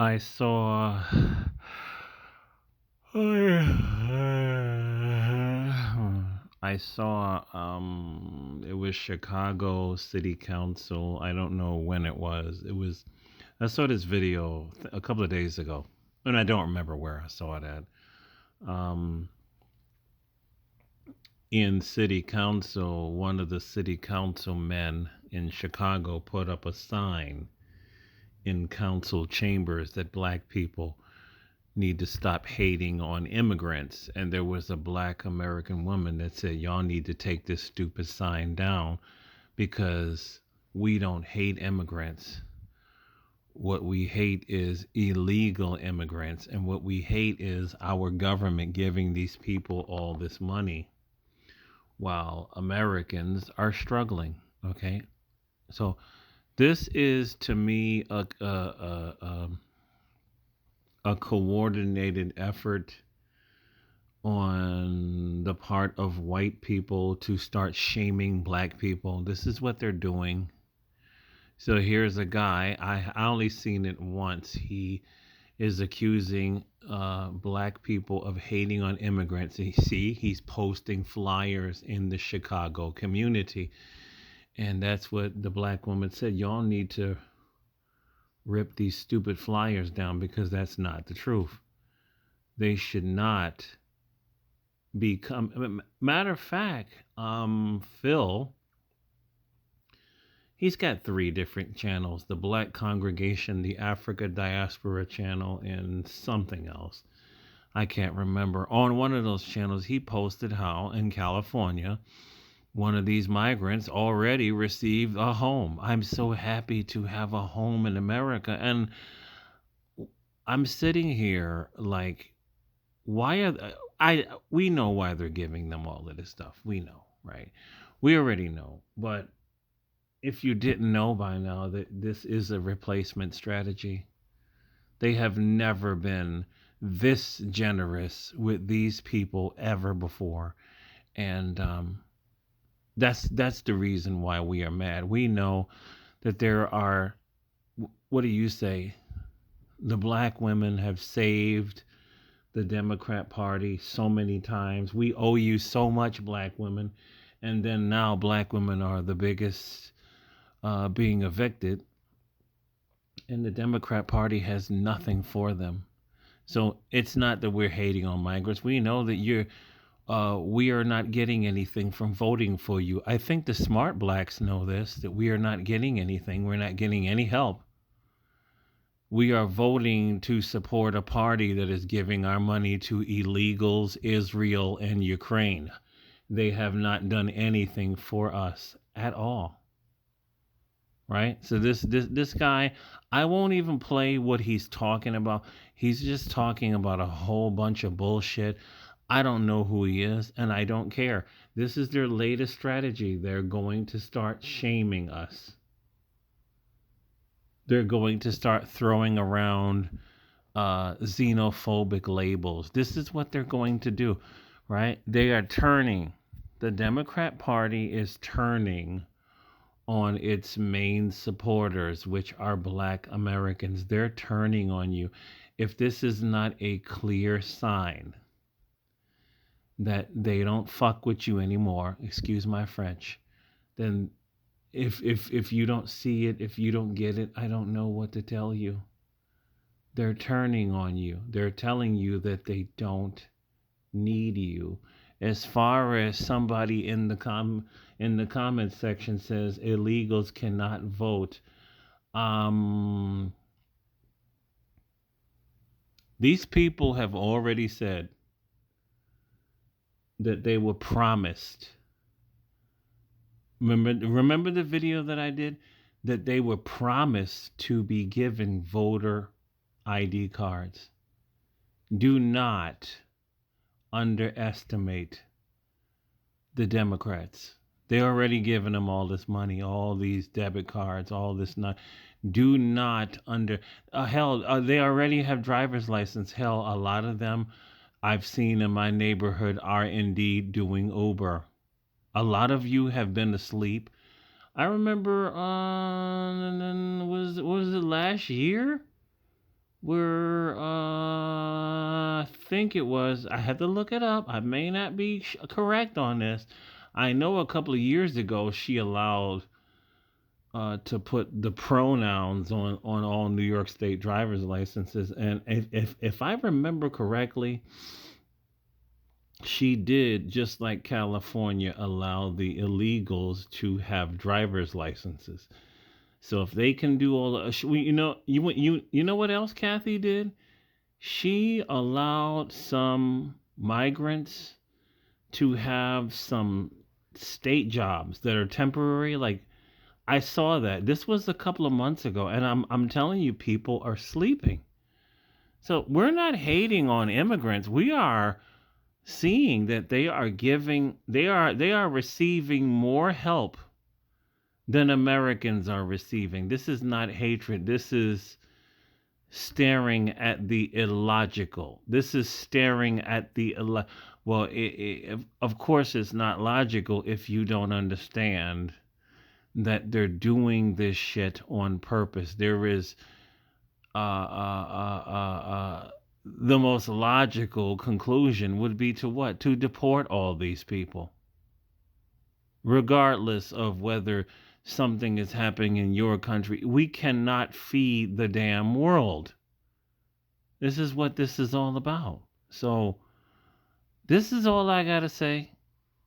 I saw. I saw. It was Chicago City Council. I don't know when it was. It was. I saw this video a couple of days ago, and I don't remember where I saw it at. Um, in City Council, one of the City Council men in Chicago put up a sign in council chambers that black people need to stop hating on immigrants. And there was a black American woman that said, y'all need to take this stupid sign down because we don't hate immigrants. What we hate is illegal immigrants. And what we hate is our government giving these people all this money while Americans are struggling. Okay. So this is to me a coordinated effort on the part of white people to start shaming black people. This is what they're doing. So here's a guy, I only seen it once. He is accusing black people of hating on immigrants. You see, he's posting flyers in the Chicago community. And that's what the black woman said. Y'all need to rip these stupid flyers down because that's not the truth. They should not become. Matter of fact, Phil, he's got three different channels: the Black Congregation, the Africa Diaspora channel, and something else. I can't remember. On one of those channels, he posted how in California, one of these migrants already received a home. I'm so happy to have a home in America. And I'm sitting here like, why are I we know why they're giving them all of this stuff. We know, right? We already know. But if you didn't know by now that this is a replacement strategy, they have never been this generous with these people ever before. And that's the reason why we are mad. We know that there are, what do you say? The black women have saved the Democrat Party so many times. We owe you so much, black women. And then now black women are the biggest being evicted, and the Democrat Party has nothing for them. So it's not that we're hating on migrants. We know that we are not getting anything from voting for you. I think the smart blacks know this, that we are not getting anything. We're not getting any help. We are voting to support a party that is giving our money to illegals, Israel, and Ukraine. They have not done anything for us at all. Right? So this guy, I won't even play what he's talking about. He's just talking about a whole bunch of bullshit. I don't know who he is, and I don't care. This is their latest strategy. They're going to start shaming us. They're going to start throwing around xenophobic labels. This is what they're going to do, right? They are turning. The Democrat Party is turning on its main supporters, which are black Americans. They're turning on you. If this is not a clear sign that they don't fuck with you anymore, excuse my French, then if you don't see it, if you don't get it, I don't know what to tell you. They're turning on you. They're telling you that they don't need you. As far as somebody in the comment section says illegals cannot vote, um, these people have already said that they were promised. Remember the video that I did, that they were promised to be given voter ID cards. Do not underestimate the Democrats. They're already giving them all this money, all these debit cards, all this. Not, do not hell. They already have driver's license. Hell, a lot of them I've seen in my neighborhood are indeed doing Uber. A lot of you have been asleep. I remember, was it last year? I think it was, I had to look it up. I may not be correct on this. I know a couple of years ago she allowed to put the pronouns on all New York State driver's licenses. And if I remember correctly, she did, just like California, allow the illegals to have driver's licenses. So if they can do all the, you know what else Kathy did? She allowed some migrants to have some state jobs that are temporary. Like, I saw that. This was a couple of months ago, and I'm telling you, people are sleeping. So we're not hating on immigrants. We are seeing that they are receiving more help than Americans are receiving. This is not hatred. This is staring at the illogical. This is staring at the well, of course it's not logical if you don't understand that they're doing this shit on purpose. There is the most logical conclusion would be to what? To deport all these people, regardless of whether something is happening in your country. We cannot feed the damn world. This is what this is all about. So, this is all I got to say.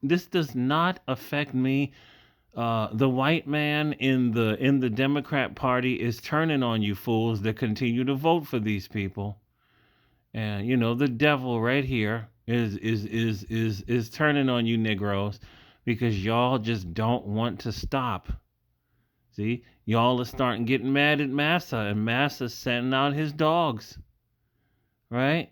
This does not affect me. The white man in the Democrat Party is turning on you fools that continue to vote for these people. And the devil right here is turning on you negroes because y'all just don't want to stop. See, y'all are starting getting mad at Massa, and Massa's sending out his dogs, right?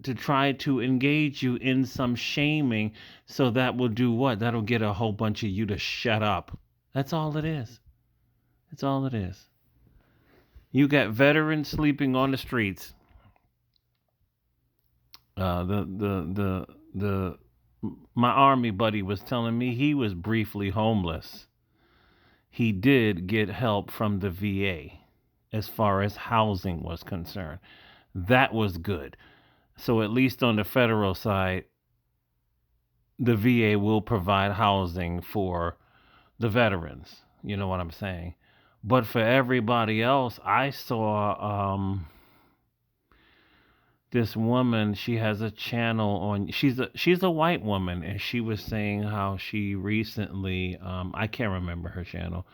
To try to engage you in some shaming, so that will do what? That'll get a whole bunch of you to shut up. That's all it is. That's all it is. You got veterans sleeping on the streets. The my army buddy was telling me he was briefly homeless. He did get help from the VA as far as housing was concerned. That was good. So at least on the federal side, the VA will provide housing for the veterans. You know what I'm saying? But for everybody else, I saw this woman. She has a channel on. She's a white woman, and she was saying how she recently. I can't remember her channel.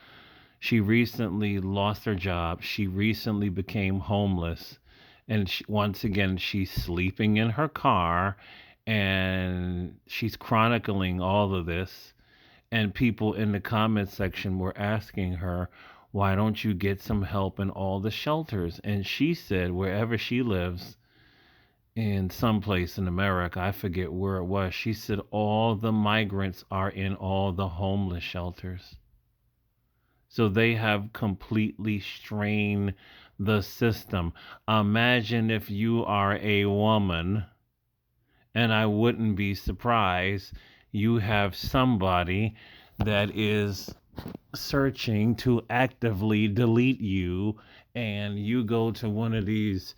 She recently lost her job. She recently became homeless, and once again, she's sleeping in her car, and she's chronicling all of this. And people in the comment section were asking her, why don't you get some help in all the shelters? And she said, wherever she lives, in some place in America, I forget where it was, she said all the migrants are in all the homeless shelters. So they have completely strained the system. Imagine if you are a woman, and I wouldn't be surprised, you have somebody that is searching to actively delete you, and you go to one of these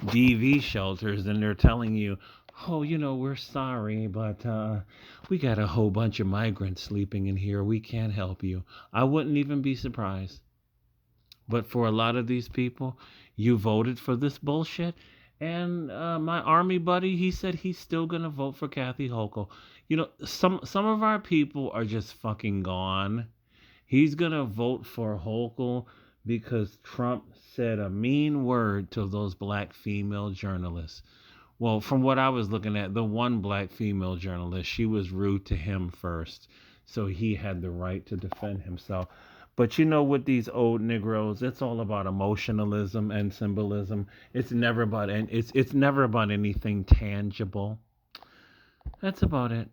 DV shelters and they're telling you, oh, we're sorry, but we got a whole bunch of migrants sleeping in here. We can't help you. I wouldn't even be surprised. But for a lot of these people, you voted for this bullshit. And my army buddy, he said he's still gonna vote for Kathy Hochul. Some of our people are just fucking gone. He's gonna vote for Hochul because Trump said a mean word to those black female journalists. Well, from what I was looking at, the one black female journalist, she was rude to him first, so he had the right to defend himself. But with these old Negroes, it's all about emotionalism and symbolism. It's never about anything tangible. That's about it.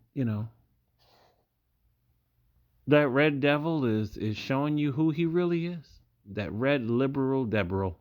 That red devil is showing you who he really is. That red liberal Deborah.